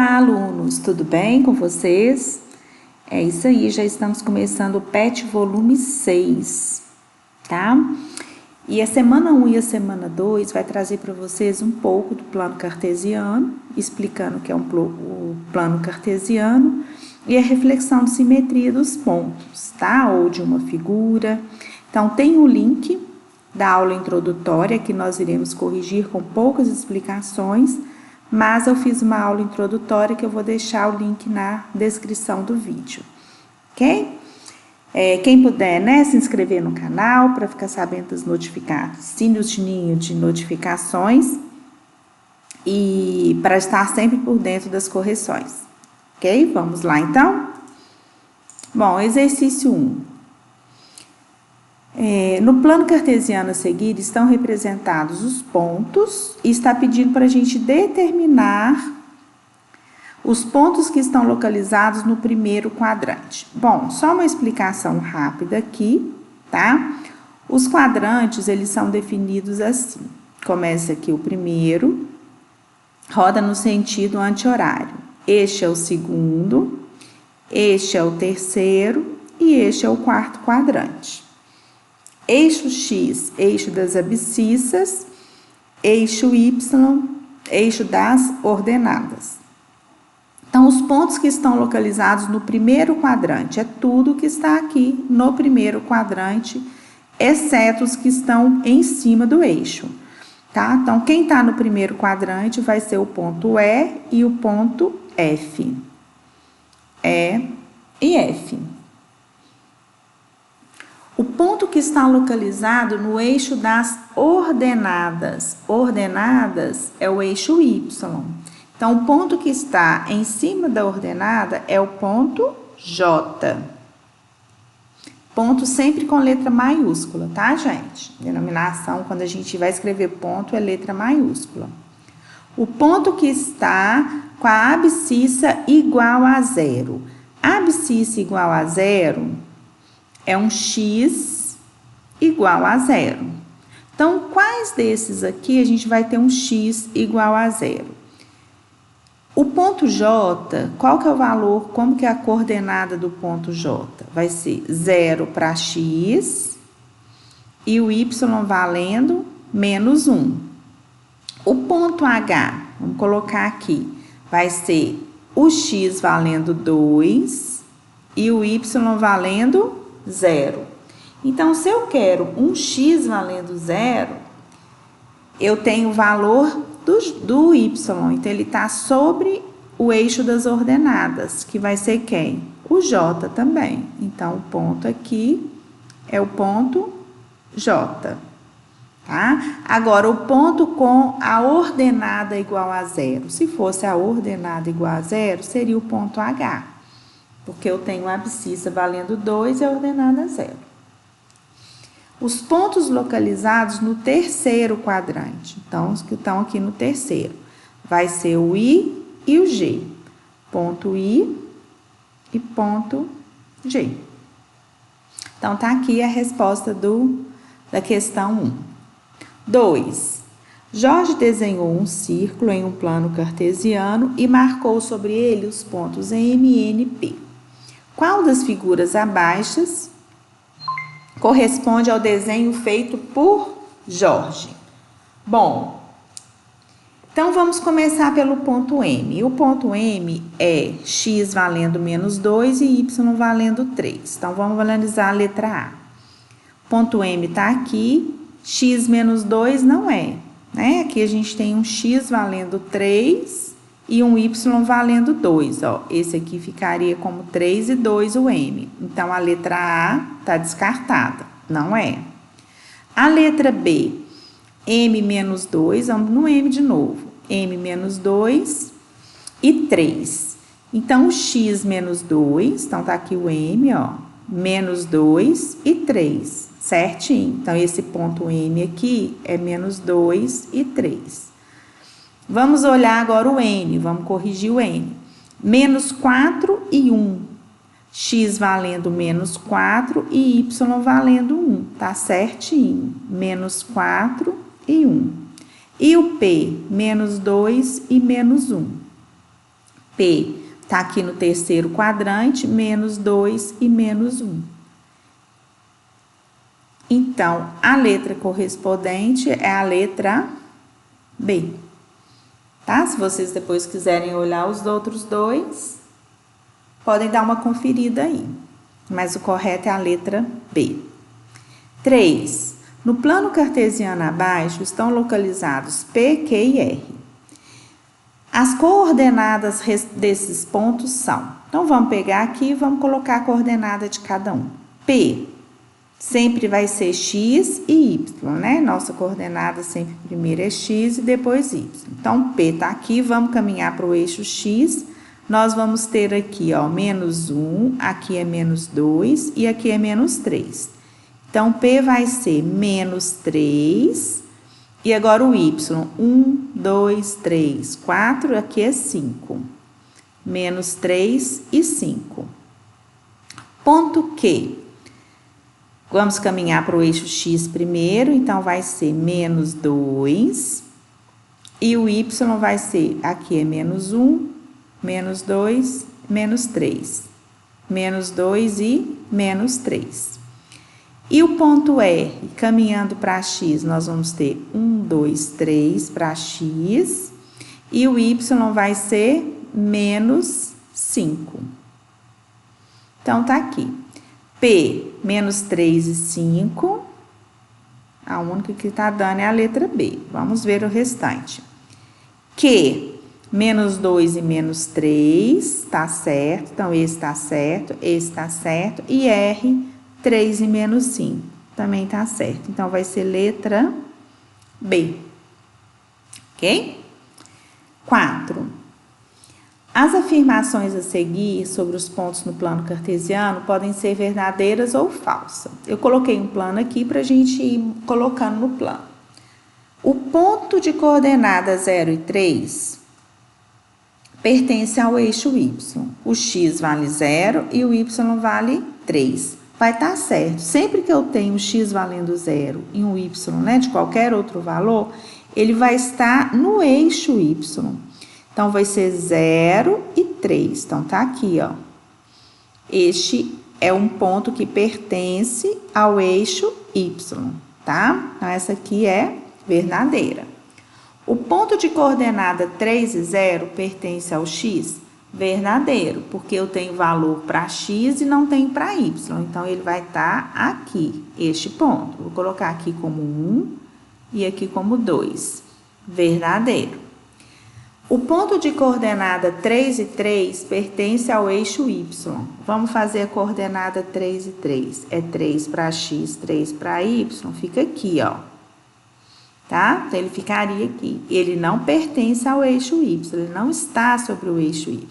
Olá, alunos, tudo bem com vocês? É isso aí, já estamos começando o PET volume 6, tá? E a semana 1 e a semana 2 vai trazer para vocês um pouco do plano cartesiano, explicando o que é o plano cartesiano e a reflexão de simetria dos pontos, tá? Ou de uma figura. Então, tem o link da aula introdutória que nós iremos corrigir com poucas explicações, mas eu fiz uma aula introdutória que eu vou deixar o link na descrição do vídeo, ok? Quem puder, né, se inscrever no canal para ficar sabendo das notificações, sine o sininho de notificações e para estar sempre por dentro das correções, ok? Vamos lá, então? Bom, exercício 1. No plano cartesiano a seguir estão representados os pontos e está pedindo para a gente determinar os pontos que estão localizados no primeiro quadrante. Bom, só uma explicação rápida aqui, tá? Os quadrantes, eles são definidos assim. Começa aqui o primeiro, roda no sentido anti-horário. Este é o segundo, este é o terceiro e este é o quarto quadrante. Eixo X, eixo das abscissas, eixo Y, eixo das ordenadas. Então, os pontos que estão localizados no primeiro quadrante é tudo que está aqui no primeiro quadrante, exceto os que estão em cima do eixo, tá? Então, quem está no primeiro quadrante vai ser o ponto E e o ponto F. E e F. O ponto que está localizado no eixo das ordenadas. Ordenadas é o eixo Y. Então, o ponto que está em cima da ordenada é o ponto J. Ponto sempre com letra maiúscula, tá, gente? Denominação, quando a gente vai escrever ponto, é letra maiúscula. O ponto que está com a abscissa igual a 0. Abscissa igual a 0 é um x igual a 0. Então, quais desses aqui a gente vai ter um x igual a 0? O ponto J, qual que é o valor, como que é a coordenada do ponto J? Vai ser 0 para x e o y valendo menos 1. O ponto H, vamos colocar aqui, vai ser o x valendo 2 e o y valendo 0. Então, se eu quero um x valendo 0, eu tenho o valor do y. Então, ele está sobre o eixo das ordenadas, que vai ser quem? O j também. Então, o ponto aqui é o ponto j. Tá? Agora, o ponto com a ordenada igual a 0. Se fosse a ordenada igual a 0, seria o ponto H. Porque eu tenho a abscissa valendo 2 e a ordenada 0. Os pontos localizados no terceiro quadrante. Então, os que estão aqui no terceiro. Vai ser o I e o G. Ponto I e ponto G. Então, tá aqui a resposta da questão 1. 2. Jorge desenhou um círculo em um plano cartesiano e marcou sobre ele os pontos M e N, P. Qual das figuras abaixo corresponde ao desenho feito por Jorge? Bom, então vamos começar pelo ponto M. O ponto M é x valendo menos 2 e y valendo 3. Então, vamos analisar a letra A. Ponto M está aqui, x menos 2 não é, né? Aqui a gente tem um x valendo 3 e um y valendo 2, ó. Esse aqui ficaria como 3 e 2 o M. Então, a letra A está descartada, não é. A letra B, M menos 2, vamos no M de novo. M menos 2 e 3. Então, o x menos 2, então tá aqui o M, ó. Menos 2 e 3, certinho. Então, esse ponto M aqui é menos 2 e 3. Vamos olhar agora o N, vamos corrigir o N. Menos 4 e 1. X valendo menos 4 e Y valendo 1. Tá certinho. Menos 4 e 1. E o P, menos 2 e menos 1. P está aqui no terceiro quadrante, menos 2 e menos 1. Então, a letra correspondente é a letra B. Tá? Se vocês depois quiserem olhar os outros dois, podem dar uma conferida aí. Mas o correto é a letra B. 3. No plano cartesiano abaixo estão localizados P, Q e R. As coordenadas desses pontos são... Então, vamos pegar aqui e vamos colocar a coordenada de cada um. P sempre vai ser X e Y, né? Nossa coordenada sempre primeiro é X e depois Y. Então, P tá aqui, vamos caminhar para o eixo X. Nós vamos ter aqui, ó, menos 1, aqui é menos 2 e aqui é menos 3. Então, P vai ser menos 3. E agora o Y, 1, 2, 3, 4, aqui é 5. Menos 3 e 5. Ponto Q. Vamos caminhar para o eixo X primeiro, então vai ser menos 2. E o Y vai ser, aqui é menos 1, menos 2, menos 3. Menos 2 e menos 3. E o ponto R, caminhando para X, nós vamos ter 1, 2, 3 para X. E o Y vai ser menos 5. Então, tá aqui. P, menos 3 e 5. A única que tá dando é a letra B. Vamos ver o restante. Q, menos 2 e menos 3, tá certo. Então, esse tá certo, esse tá certo. E R, 3 e menos 5, também tá certo. Então, vai ser letra B. Ok? 4. As afirmações a seguir sobre os pontos no plano cartesiano podem ser verdadeiras ou falsas. Eu coloquei um plano aqui para a gente ir colocando no plano. O ponto de coordenada 0 e 3 pertence ao eixo Y. O X vale 0 e o Y vale 3. Vai estar certo. Sempre que eu tenho o X valendo 0 e um Y, né, de qualquer outro valor, ele vai estar no eixo Y. Então, vai ser 0 e 3. Então, tá aqui, ó. Este é um ponto que pertence ao eixo Y, tá? Então, essa aqui é verdadeira. O ponto de coordenada 3 e 0 pertence ao X? Verdadeiro, porque eu tenho valor para X e não tenho para Y. Então, ele vai estar aqui, este ponto. Vou colocar aqui como 1 e aqui como 2. Verdadeiro. O ponto de coordenada 3 e 3 pertence ao eixo Y. Vamos fazer a coordenada 3 e 3. É 3 para X, 3 para Y, fica aqui, ó. Tá? Então, ele ficaria aqui. Ele não pertence ao eixo Y, ele não está sobre o eixo Y.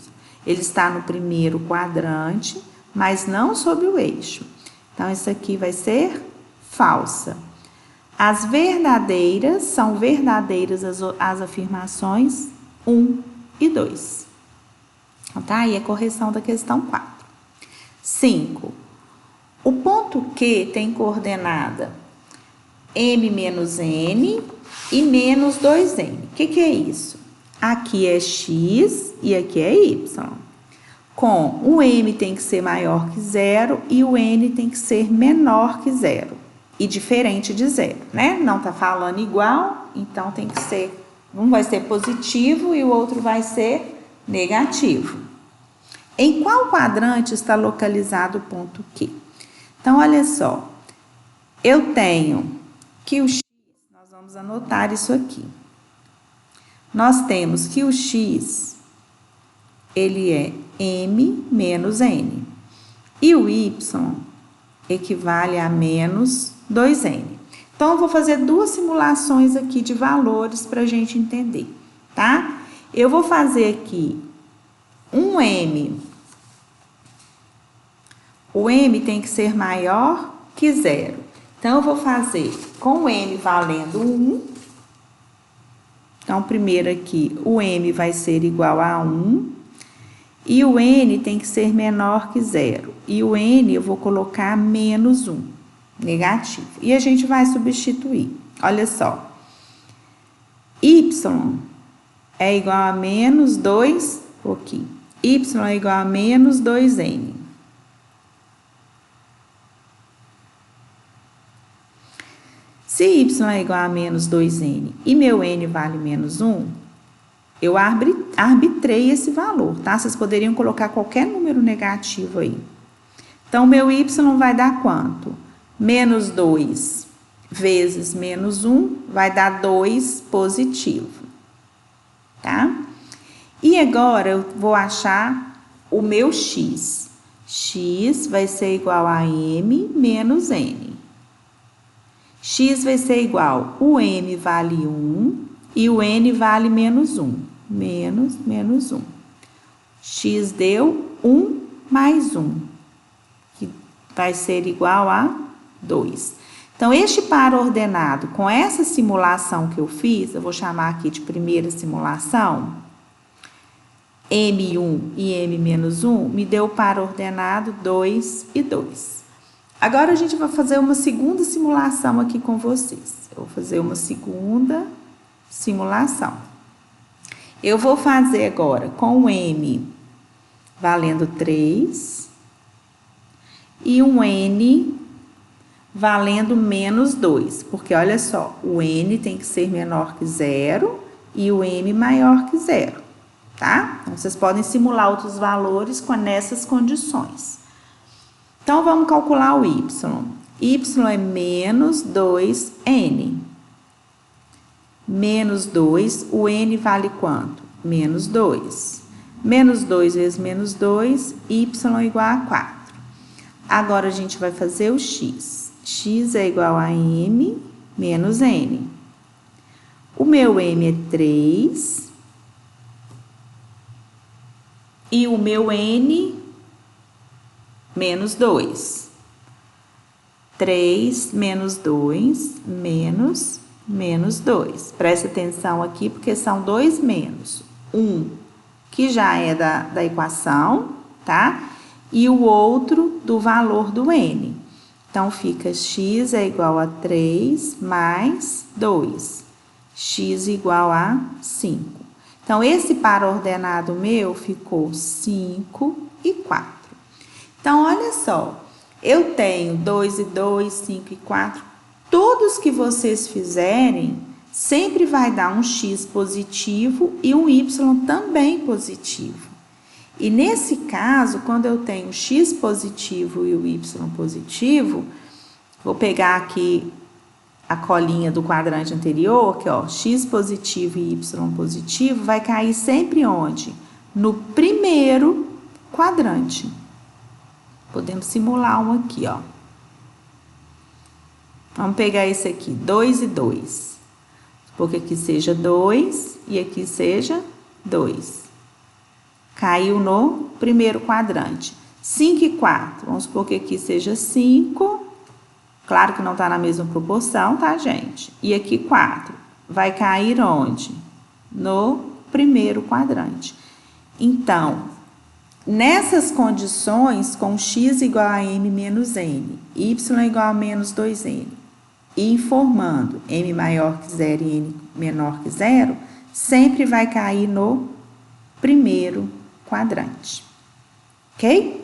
Ele está no primeiro quadrante, mas não sobre o eixo. Então, isso aqui vai ser falsa. As verdadeiras são verdadeiras as afirmações 1 e 2. Então, tá aí a correção da questão 4. 5. O ponto Q tem coordenada M menos N e menos 2N. O que é isso? Aqui é X e aqui é Y. Com o M tem que ser maior que 0 e o N tem que ser menor que 0. E diferente de 0, né? Não tá falando igual, então tem que ser... Um vai ser positivo e o outro vai ser negativo. Em qual quadrante está localizado o ponto Q? Então, olha só. Eu tenho que o X, nós vamos anotar isso aqui. Nós temos que o X, ele é M menos N. E o Y equivale a menos 2N. Então, eu vou fazer duas simulações aqui de valores para a gente entender, tá? Eu vou fazer aqui um M. O M tem que ser maior que 0. Então, eu vou fazer com o M valendo 1. Então, primeiro aqui, o M vai ser igual a 1. E o N tem que ser menor que 0. E o N eu vou colocar menos 1. Negativo. E a gente vai substituir. Olha só. Y é igual a menos 2N. Vou aqui. Y é igual a menos 2N. Se Y é igual a menos 2N e meu N vale menos 1, eu arbitrei esse valor, tá? Vocês poderiam colocar qualquer número negativo aí. Então, meu Y vai dar quanto? Menos 2 vezes menos 1 vai dar 2 positivo, tá? E agora, eu vou achar o meu X. X vai ser igual a M menos N. X vai ser igual, o M vale 1 e o N vale menos 1. Menos 1. X deu 1 mais 1, que vai ser igual a 2. Então, este par ordenado, com essa simulação que eu fiz, eu vou chamar aqui de primeira simulação, M1 e M menos 1, me deu o par ordenado 2 e 2. Agora, a gente vai fazer uma segunda simulação aqui com vocês. Eu vou fazer uma segunda simulação. Eu vou fazer agora com o M valendo 3 e um N valendo menos 2. Porque, olha só, o N tem que ser menor que 0 e o M maior que 0, tá? Então, vocês podem simular outros valores nessas condições. Então, vamos calcular o Y. Y é menos 2N. Menos 2, o N vale quanto? Menos 2. Menos 2 vezes menos 2, Y é igual a 4. Agora, a gente vai fazer o X. X é igual a M menos N. O meu M é 3. E o meu N, menos 2. 3 menos 2, menos 2. Presta atenção aqui, porque são dois menos. Um, que já é da equação, tá? E o outro do valor do N. Então, fica X é igual a 3 mais 2. X igual a 5. Então, esse par ordenado meu ficou 5 e 4. Então, olha só, eu tenho 2 e 2, 5 e 4. Todos que vocês fizerem, sempre vai dar um X positivo e um Y também positivo. E nesse caso, quando eu tenho o X positivo e o Y positivo, vou pegar aqui a colinha do quadrante anterior, que ó, X positivo e Y positivo, vai cair sempre onde? No primeiro quadrante. Podemos simular um aqui, ó. Vamos pegar esse aqui, 2 e 2. Porque aqui seja 2 e aqui seja 2. Caiu no primeiro quadrante. 5 e 4, vamos supor que aqui seja 5. Claro que não está na mesma proporção, tá, gente? E aqui 4. Vai cair onde? No primeiro quadrante. Então, nessas condições, com x igual a m menos n, y igual a menos 2n, e informando m maior que 0 e n menor que 0, sempre vai cair no primeiro quadrante. Ok?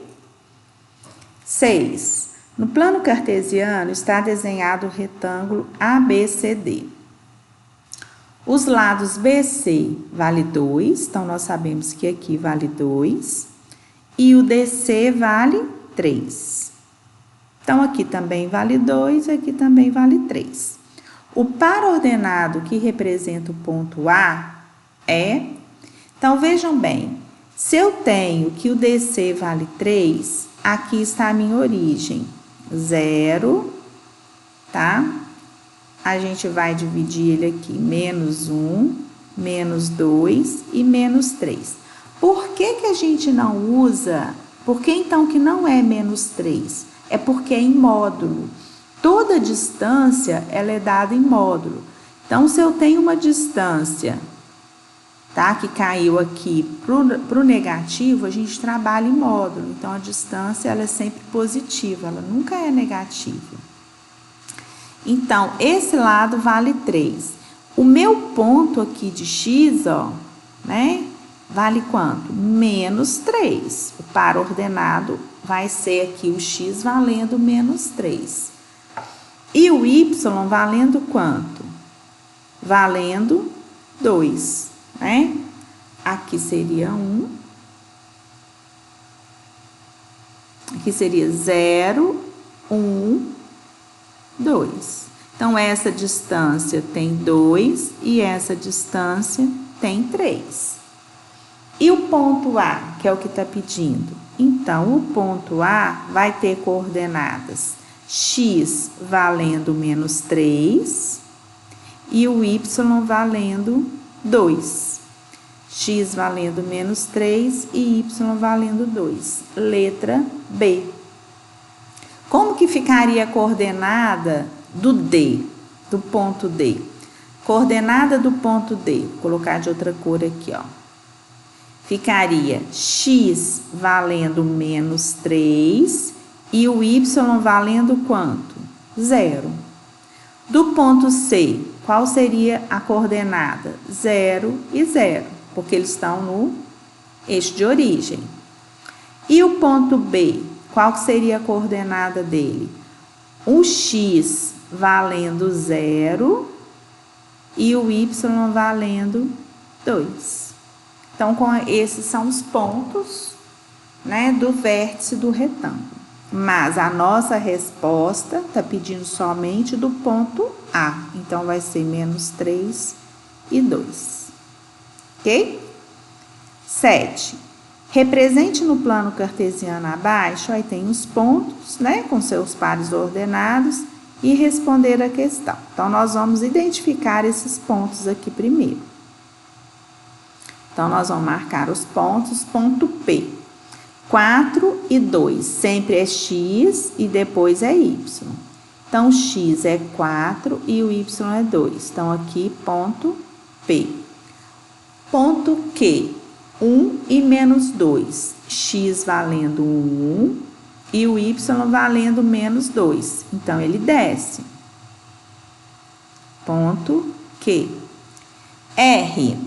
6. No plano cartesiano está desenhado o retângulo ABCD. Os lados BC vale 2, então nós sabemos que aqui vale 2, e o DC vale 3. Então, aqui também vale 2, aqui também vale 3. O par ordenado que representa o ponto A é... Então, vejam bem, se eu tenho que o DC vale 3, aqui está a minha origem, 0, tá? A gente vai dividir ele aqui, menos 1, menos 2 e menos 3. Por que a gente não usa... Por que, então, que não é menos 3? É porque é em módulo. Toda distância, ela é dada em módulo. Então, se eu tenho uma distância, tá, que caiu aqui pro negativo, a gente trabalha em módulo. Então, a distância, ela é sempre positiva, ela nunca é negativa. Então, esse lado vale 3. O meu ponto aqui de x, ó, né, vale quanto? Menos 3. O par ordenado vai ser aqui o x valendo menos 3. E o y valendo quanto? Valendo 2, né? Aqui seria 1. Aqui seria 0, 1, 2. Então, essa distância tem 2 e essa distância tem 3. E o ponto A, que é o que está pedindo? Então, o ponto A vai ter coordenadas x valendo menos 3 e o y valendo 2. X valendo menos 3 e y valendo 2. Letra B. Como que ficaria a coordenada do D, do ponto D? Coordenada do ponto D, vou colocar de outra cor aqui, ó. Ficaria x valendo menos 3 e o y valendo quanto? 0. Do ponto C, qual seria a coordenada? 0 e 0, porque eles estão no eixo de origem. E o ponto B, qual seria a coordenada dele? O x valendo 0 e o y valendo 2. Então, esses são os pontos, né, do vértice do retângulo. Mas a nossa resposta está pedindo somente do ponto A. Então, vai ser menos 3 e 2. Ok? 7. Represente no plano cartesiano abaixo, aí tem os pontos, né, com seus pares ordenados e responder a questão. Então, nós vamos identificar esses pontos aqui primeiro. Então, nós vamos marcar os pontos, ponto P. 4 e 2, sempre é x e depois é y. Então, x é 4 e o y é 2. Então, aqui, ponto P. Ponto Q, 1 e menos 2. X valendo 1 e o y valendo menos 2. Então, ele desce. Ponto Q. R,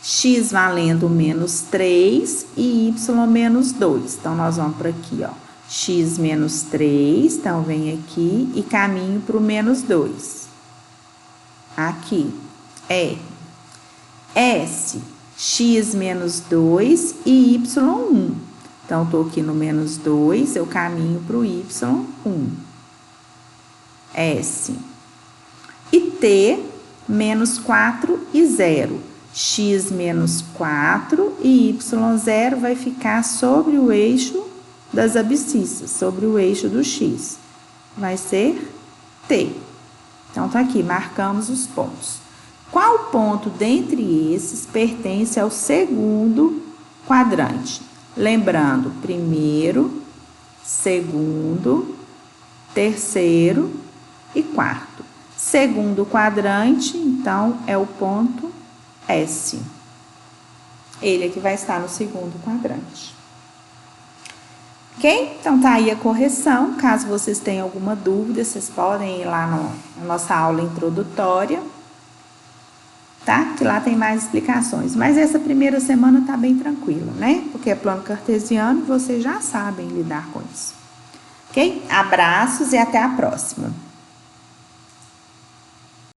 x valendo menos 3 e y menos 2. Então, nós vamos para aqui, ó. X menos 3, então, vem aqui e caminho para o menos 2. Aqui, R. S, x menos 2 e y1. Então, estou aqui no menos 2, eu caminho para o y1. S. E T, menos 4 e 0. X menos 4 e y0 vai ficar sobre o eixo das abscissas, sobre o eixo do x. Vai ser T. Então, tá aqui, marcamos os pontos. Qual ponto dentre esses pertence ao segundo quadrante? Lembrando, primeiro, segundo, terceiro e quarto. Segundo quadrante, então, é o ponto S. Ele é que vai estar no segundo quadrante. Ok? Então, tá aí a correção. Caso vocês tenham alguma dúvida, vocês podem ir lá na nossa aula introdutória, tá? Que lá tem mais explicações. Mas essa primeira semana tá bem tranquila, né? Porque é plano cartesiano e vocês já sabem lidar com isso. Ok? Abraços e até a próxima.